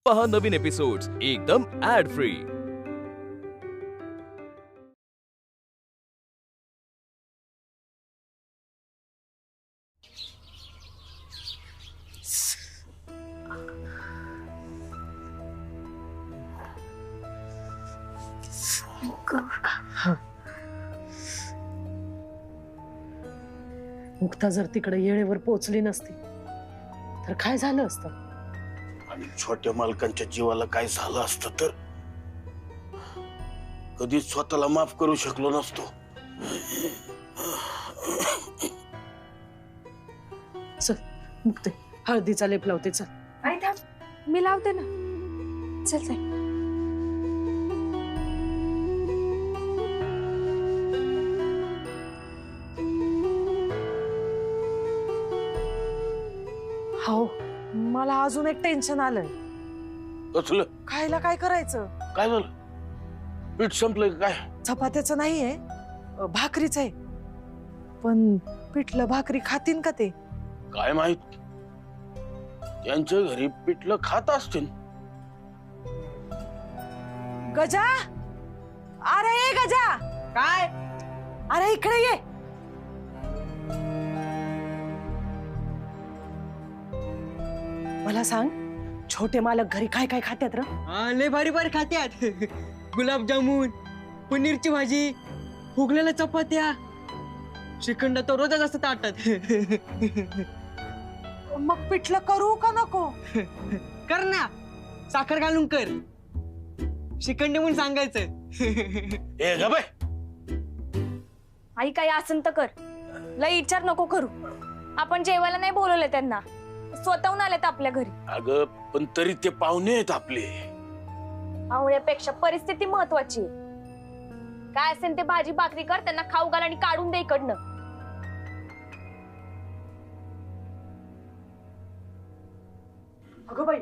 पहा नवीन एपिसोड्स एकदम add free. Mukta जर तिकडे येळेवर पोहोचली नसती तर काय झालं असतं? आणि छोट्या मालकांच्या जीवाला काय झालं असतं तर कधीच स्वतःला माफ करू शकलो नसतो। चल मुक्ते, हळदीचा लेप लावते। चल आई थांब, मी लावते ना। चल चल। हो, मला अजून एक टेन्शन आलंय। कसलं? खायला काय करायचं? काय झालं? पीठ संपलंय काय? चपात्याचं नाहीये, भाकरीच आहे। पण पिठलं भाकरी खातीन का ते? काय माहित, त्यांच्या घरी पिठलं खात असतील। गजा, अरे ये गजा। काय? अरे इकडे ये। मला सांग, छोटे मालक घरी काय काय खात्यात र? लय भारी भारी खात्यात। गुलाबजामुन, पनीरची भाजी, फुगलेल्या चपात्या, श्रीखंड तर रोजच असतं ताटात। मग पिठलं करू का नको? कर ना, साखर घालून कर। श्रीखंड म्हणून सांगायचं। ए ग बाई, आई काय असन तर कर, लई विचार नको करू। आपण जेवायला नाही बोलवले त्यांना, स्वतःहून आलेत आपल्या घरी। अगं पण तरी ते पाहुणे आहेत आपले। आवण्यापेक्षा परिस्थिती महत्वाची आहे। काय असेल ते भाजी भाकरी कर, त्यांना खाऊ घाल आणि काढून दे इकडनं। अगं बाई,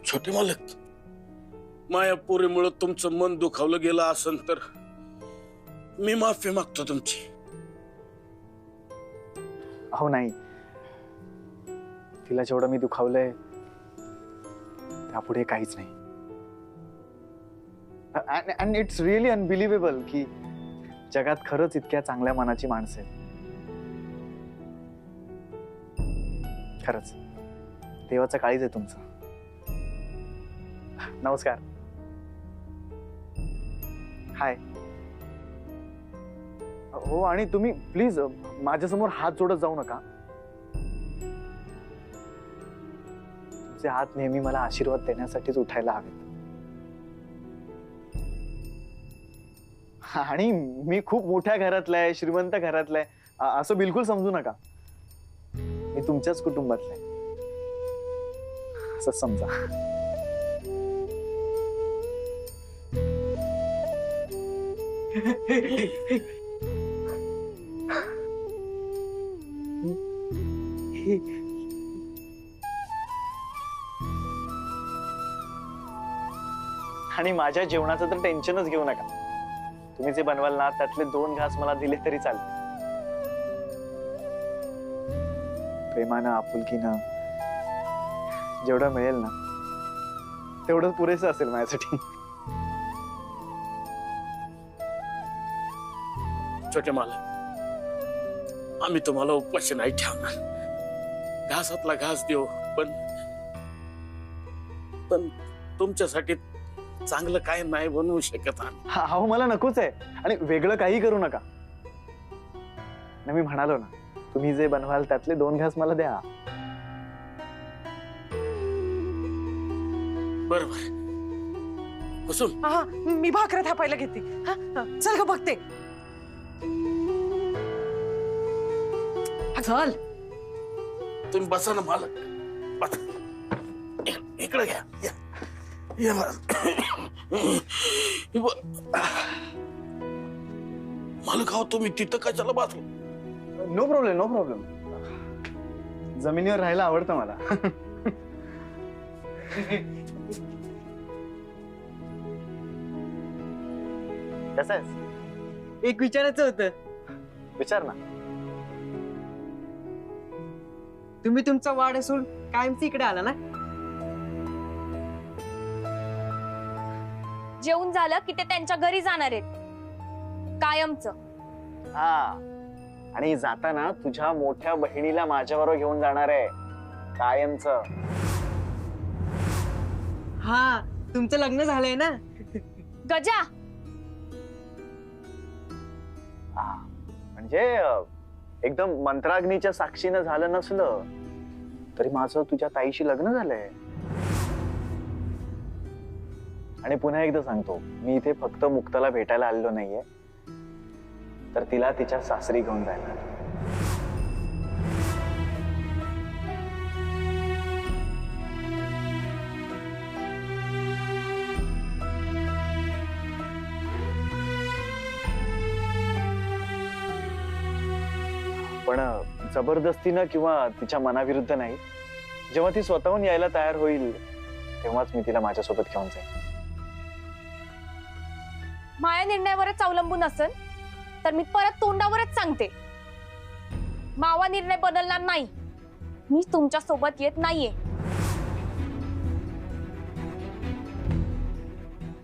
छोटे मालक, माया पोरीमुळे तुमचं मन दुखावलं गेलं असन तर मी माफी मागतो तुमची। हो नाही, तिला जेवढं मी दुखावलंय त्यापुढे काहीच नाही। अँड इट्स रिअली अनबिलिव्हेबल की जगात खरंच इतक्या चांगल्या मनाची माणसं आहेत। खरंच देवाचं काळीज आहे तुमचं। नमस्कार। हाय। हो, आणि तुम्ही प्लीज माझ्यासमोर हात जोडत जाऊ नका। तुमचे हात नेहमी मला आशीर्वाद देण्यासाठीच उठायला हवेत। आणि मी खूप मोठ्या घरातला आहे, श्रीमंत घरातला आहे असं बिलकुल समजू नका। मी तुमच्याच कुटुंबातला आहे असं समजा। आणि माझ्या जेवणाचं तर टेन्शनच घेऊ नका। तुम्ही जे बनवाल ना त्यातले 2 घास मला दिले तरी चालते। प्रेमानं, आपुलकीनं जेवढं मिळेल ना तेवढं पुरेसं असेल माझ्यासाठी। छोटे मालक, आम्ही तुम्हाला उपाशी नाही ठेवणार। घासातला घास देऊ, पण तुमच्यासाठी चांगलं काय नाही बनवू शकत आम्ही। हो, मला नकोच आहे, आणि वेगळं काही करू नका ना। मी म्हणालो ना, तुम्ही जे बनवाल त्यातले 2 घास मला द्या। बरोबर कुसुम, हा, मी भाकऱ्या थापायला घेते। हा, चल ग बघते। चल, तुम्ही बसा ना मालक, बसा। इकडे घ्या, ये मालक, तुम्ही तिथं कशाला बसलो? No problem, no problem. जमिनीवर राहायला आवडतं मला. कसं आहेस? एक विचारायचं होतं. विचार ना. तुम्ही तुमचा वाड असून कायमच इकडे आला ना? जेवून झालं की ते त्यांच्या घरी जाणार आहेत कायमच. हा, आणि जाताना तुझ्या मोठ्या बहिणीला माझ्याबरोबर घेऊन जाणार आहे कायमच. हा, तुमचं लग्न झालंय ना? गजा, म्हणजे एकदम मंत्राग्नीच्या साक्षीनं झालं नसलं तरी माझं तुझ्या ताईशी लग्न झालंय. आणि पुन्हा एकदा सांगतो, मी इथे फक्त मुक्ताला भेटायला आलेलो नाहीये, तर तिला तिच्या सासरी घेऊन जायला. पण जबरदस्तीनं किंवा तिच्या मनाविरुद्ध नाही. जेव्हा ती स्वतःहून यायला तयार होईल तेव्हाच मी तिला माझ्यासोबत घेऊन जाईन. माझ्या निर्णयावरच अवलंबून असेल तर मी परत तोंडावरच सांगते, मावा निर्णय बदलणार नाही. मी तुमच्या सोबत येत नाहीये.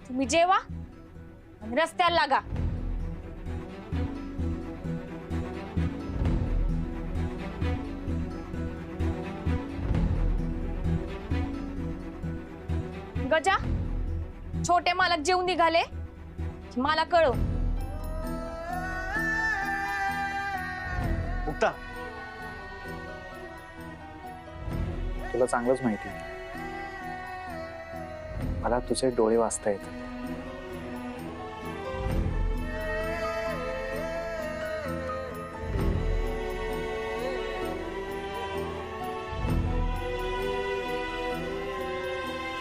तुम्ही जेवा आणि रस्त्याला लागा. गजा, छोटे मालक जेवून निघाले की मला कळव. मुक्ता, तुला चांगलंच माहिती आहे, मला तुझे डोळे वाचता येतात.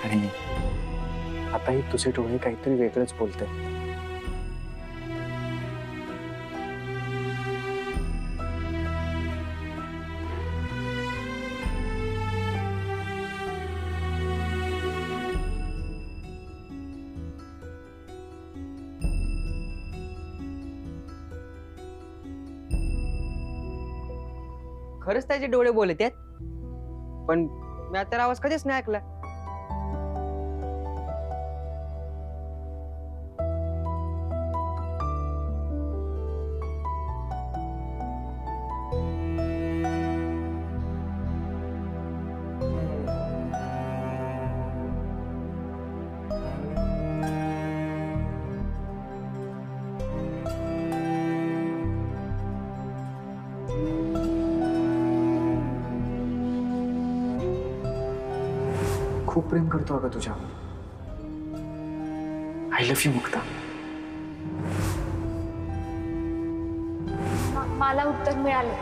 आणि आताही तुझे डोळे काहीतरी वेगळंच बोलते. खरंच त्याचे डोळे बोलत आहेत, पण मी आता आवाज कधीच नाही ऐकला. खूप प्रेम करतो अगं तुझ्यावर. I love you Mukta. मला उत्तर मिळालं.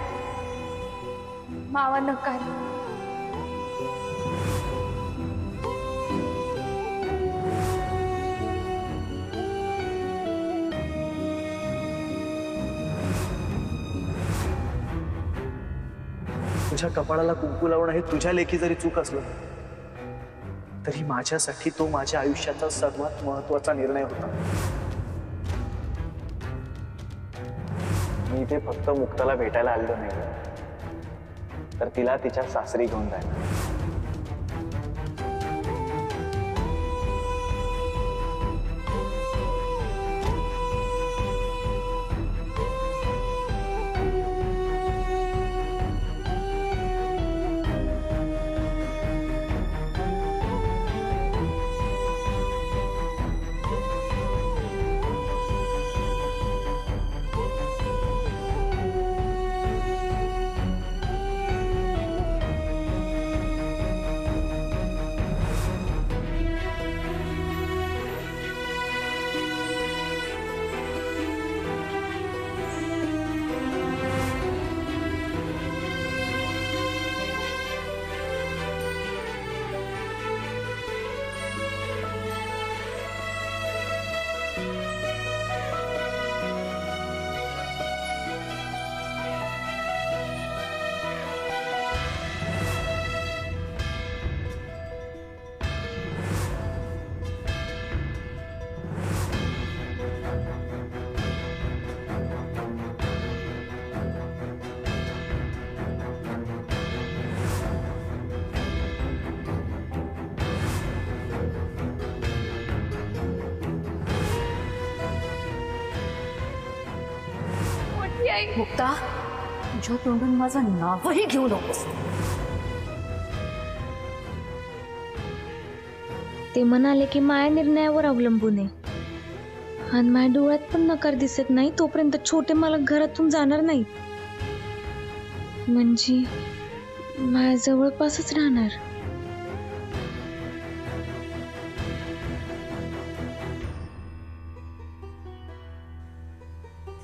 मावा नकार. तुझ्या कपाळाला कुंकू लावणं हे तुझ्या लेखी जरी चूक असलं तरी माझ्यासाठी तो माझ्या आयुष्याचा सर्वात महत्वाचा निर्णय होता. मी इथे फक्त मुक्ताला भेटायला आलेलो नाही, तर तिला तिच्या सासरी घेऊन जायला. मुक्ता, तुझ्या तोंडून माझं नावही घेऊ नकोस. ते म्हणाले की माझ्या निर्णयावर अवलंबून आहे आणि माझ्या डोळ्यात पण नकार दिसत नाही तोपर्यंत छोटे मालक घरातून जाणार नाही. म्हणजे माझ्या जवळपासच राहणार.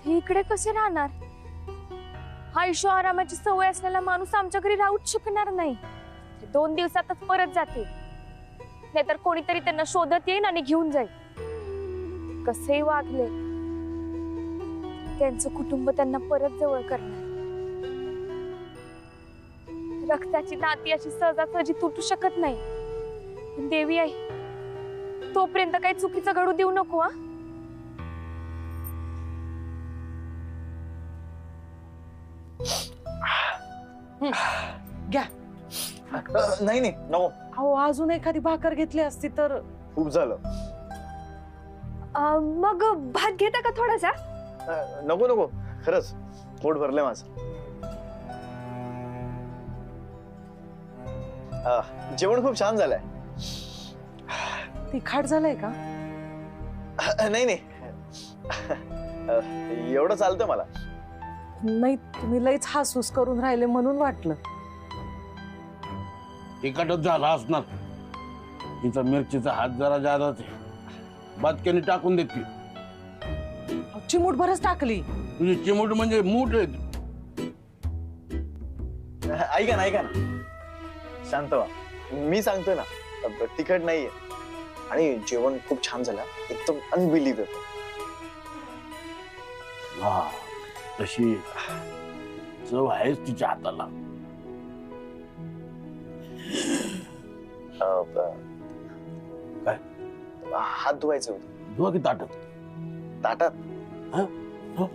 हे इकडे कसे राहणार? आयुष्य आरामाची सवय असलेला माणूस आमच्या घरी राहूच शकणार नाही. ते 2 दिवसातच परत जाते, नाहीतर कोणीतरी त्यांना शोधत येईल आणि घेऊन जाईल. कसेही वागले त्यांचं कुटुंब त्यांना परत जवळ करणार. रक्ताची नाती अशी सहजासहजी तुटू शकत नाही. पण देवी आई, तोपर्यंत काही चुकीचं घडू देऊ नको. हा, घ्या. नाही नाही नको. अहो अजून एखादी भाकर घेतली असती तर. खूप झालं. मग भात घेता का थोडासा? नको नको, खरंच पोट भरलंय माझं. जेवण खूप छान झालंय. तिखट झालंय का? नाही नाही, एवढं चालतं मला. नाही, तुम्ही लईच हासूस करून राहिले म्हणून वाटलं. तिखटच झाला असणार. तिचा मिरचीचा हात जरा जादाच आहे. बादक्याने टाकून देते. चिमूट भरच टाकली. तुझी चिमूट म्हणजे मूठ आहे. ऐका ना ऐका ना, शांत व्हा. मी सांगतोय ना, तिखट नाहीये आणि जेवण खूप छान झालं. एकदम अनबिलिव्हेबल. हा, तशी चव आहेच तिच्या हाताला. काय? हात धुवायचे होते. धुवा की ताटात. ताटात? हा? हो.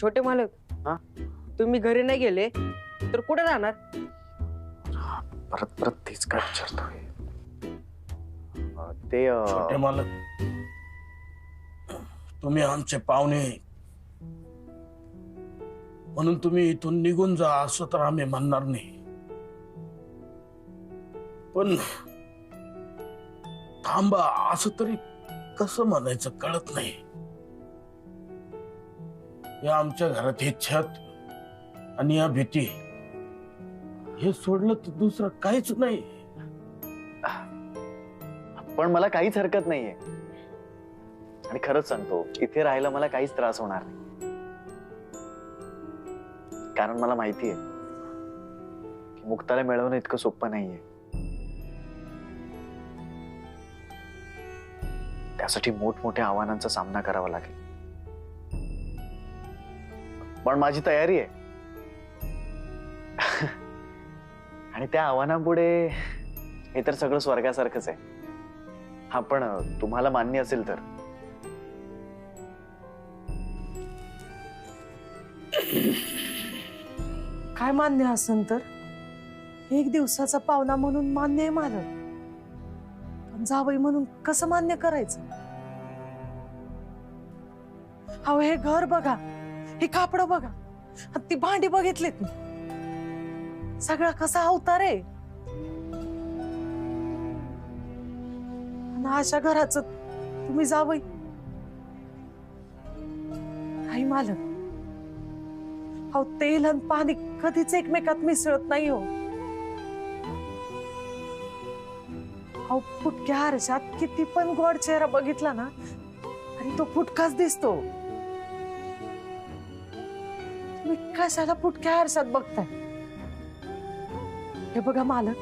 छोटे मालक, हा? तुम्ही घरी नाही गेले तर कुठे राहणार? परत परत तेच काय विचारतोय. ते छोटे मालक, तुम्ही आमचे पाहुणे म्हणून तुम्ही इथून निघून जा असं तर आम्ही म्हणणार नाही. पण थांबा असं तरी कसं म्हणायचं कळत नाही. या आमच्या घरात हे छत आणि या भीती, हे सोडलं तर दुसरं काहीच नाही. पण मला काहीच हरकत नाहीये. आणि खरंच सांगतो, इथे राहायला मला काहीच त्रास होणार नाही. कारण मला माहितीये की मुक्ताला मिळवणं इतकं सोपं नाहीये. त्यासाठी मोठमोठ्या आव्हानांचा सामना करावा लागेल. पण माझी तयारी आहे. आणि त्या आव्हानापुढे हे तर सगळं स्वर्गासारखंच आहे. हा, पण तुम्हाला मान्य असेल तर. काय मान्य असेल तर? 1 दिवसाचा पाहुणा म्हणून मान्य आहे मला. पण जावई म्हणून कसं मान्य करायचं? अहो, हे घर बघा, हे कापड बघा, ती भांडी बघितलीत मी. सगळा कसा अवतार आहे. आणि अशा घराचं तुम्ही जावई. नाही मालक, अहो तेल आणि पाणी कधीच एकमेकात मिसळत नाही हो. अहो, फुटक्या आरशात किती पण गोड चेहरा बघितला ना आणि तो फुटकाच दिसतो. तुम्ही कशाला फुटक्या आरशात बघताय? हे बघा मालक,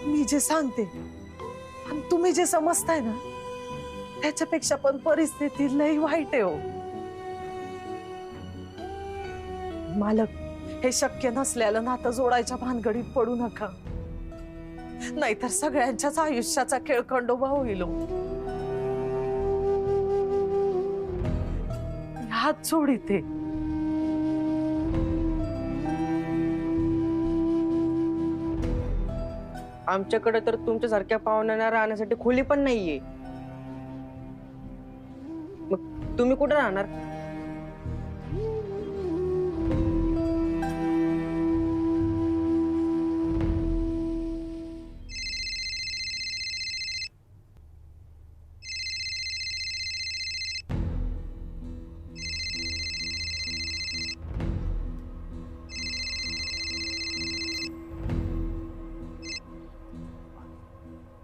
मी जे सांगते आणि तुम्ही जे समजताय ना, त्याच्यापेक्षा पण परिस्थिती लई वाईट आहे हो. मालक, हे शक्य नसल्याला नातं जोडायच्या भानगडीत पडू नका, नाहीतर सगळ्यांच्याच आयुष्याचा खेळखंडोबा होईल. हात जोडिते. आमच्याकडे तर तुमच्यासारख्या पाहुण्यांना राहण्यासाठी खोली पण नाहीये. मग तुम्ही कुठे राहणार?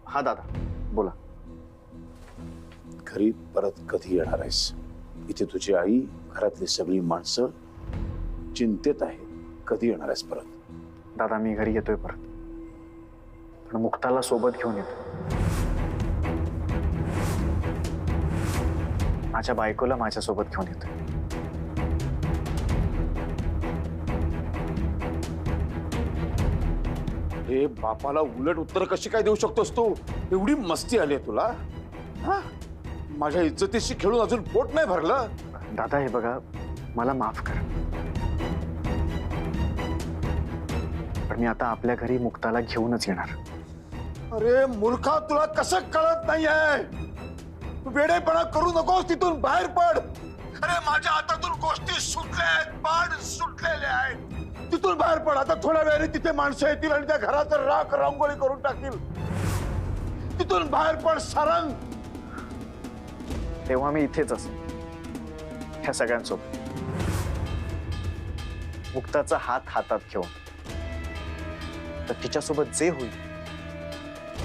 हा दादा बोला. घरी परत कधी येणार आहेस? इथे तुझी आई, घरातली सगळी माणसं चिंतेत आहेत. कधी येणार आहेस परत? दादा मी घरी येतोय परत, पण मुक्ताला सोबत घेऊन येतो. माझ्या बायकोला माझ्यासोबत घेऊन येतोय. हे बापाला उलट उत्तर कशी काय देऊ शकतोस तू? एवढी मस्ती आली तुला? हा? माझ्या इज्जतीशी खेळून अजून पोट नाही भरलं? दादा हे बघा, मला माफ कर, पण मी आता आपल्या घरी मुक्ताला घेऊनच येणार. अरे मूर्खा, तुला कसं कळत नाहीये? तू वेडेपणा करू नकोस, तिथून बाहेर पड. अरे माझ्या हातातून गोष्टी सुटल्या आहेत, बाण सुटलेले आहेत. तिथून बाहेर पड. आता थोड्या वेळाने तिथे माणसं येतील आणि त्या घराचं राख रांगोळी करून टाकतील. तिथून बाहेर पड सारंग. तेव्हा मी इथेच असेल ह्या सगळ्यांसोबत, मुक्ताचा हात हातात घेऊन. तर तिच्यासोबत जे होईल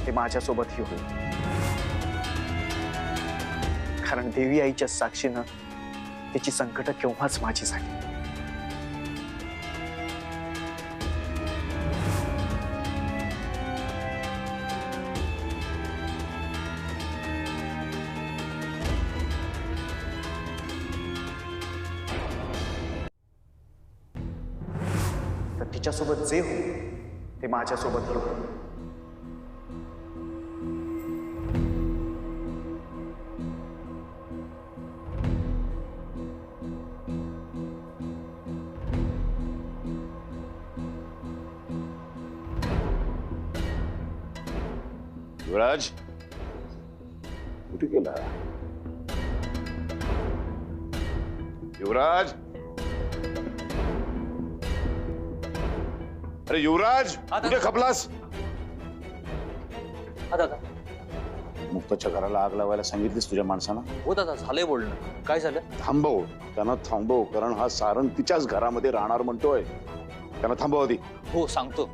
ते माझ्यासोबतही होईल, कारण देवी आईच्या साक्षीनं तिची संकट केव्हाच माझी झाली. तर तिच्यासोबत जे होईल ते माझ्यासोबतही होईल. युवराज कुठे गेला? युवराज, अरे युवराज कुठे खपलास? दादा. मुक्ताच्या घराला आग लावायला सांगितलीस तुझ्या माणसांना? हो दादा, झालंय बोलणं. काय झालं? थांबव त्यांना, थांबव, कारण हा सारंग तिच्याच घरामध्ये राहणार म्हणतोय. त्यांना थांबव आधी. हो सांगतो.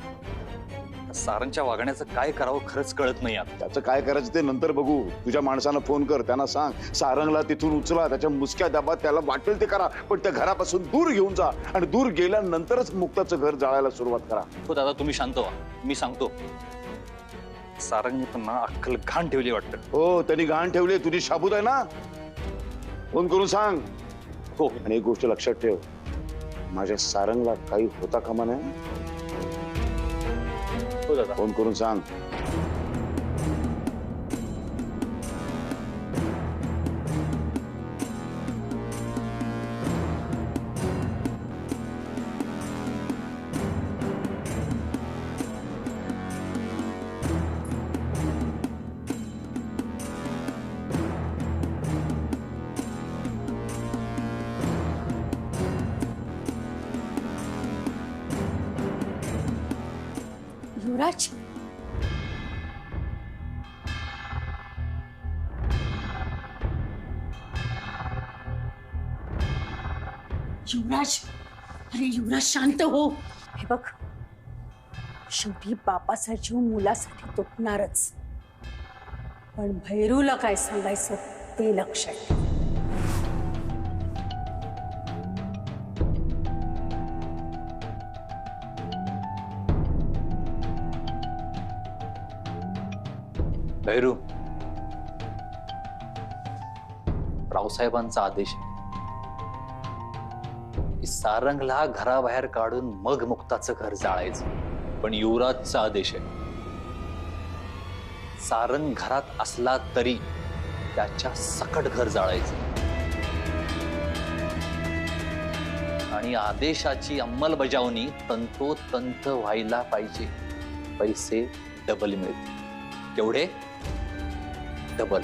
सारंगच्या वागण्याचं काय करावं खरंच कळत नाही आता. त्याचं काय करायचं ते नंतर बघू. तुझ्या माणसांना फोन कर, त्यांना सांग सारंगला तिथून उचला, त्याच्या मुसक्या दाबात त्याला वाटेल ते करा, पण त्या घरापासून दूर घेऊन जा आणि दूर गेल्यानंतरच मुक्ताचं घर जाळायला सुरुवात करा. हो दादा, तुम्ही शांत व्हा, मी सांगतो. सारंगने पण ना अक्कल घाण ठेवली वाटतं. हो, त्यांनी घाण ठेवली. तुझी शाबूत आहे ना, फोन करून सांग. हो. आणि एक गोष्ट लक्षात ठेव, माझ्या सारंगला काही होता कामा नये. हो दादा. फोन करून सांग. युवराज, युवराज, अरे युवराज शांत हो. हे बघ, शेवटी बापाचा जीव मुलासाठी तुटणारच, पण भैरूला काय सांगायचं ते लक्षात ठेव. भैरू, रावसाहेबांचा आदेश आहे की सारंगला घराबाहेर काढून मग मुक्ताचं घर जाळायचं. पण युवराजचा आदेश आहे, सारंग घरात असला तरी त्याच्या सकट घर जाळायचं. आणि आदेशाची अंमलबजावणी तंतोतंत व्हायला पाहिजे. पैसे डबल मिळतील. केवढे? डबल.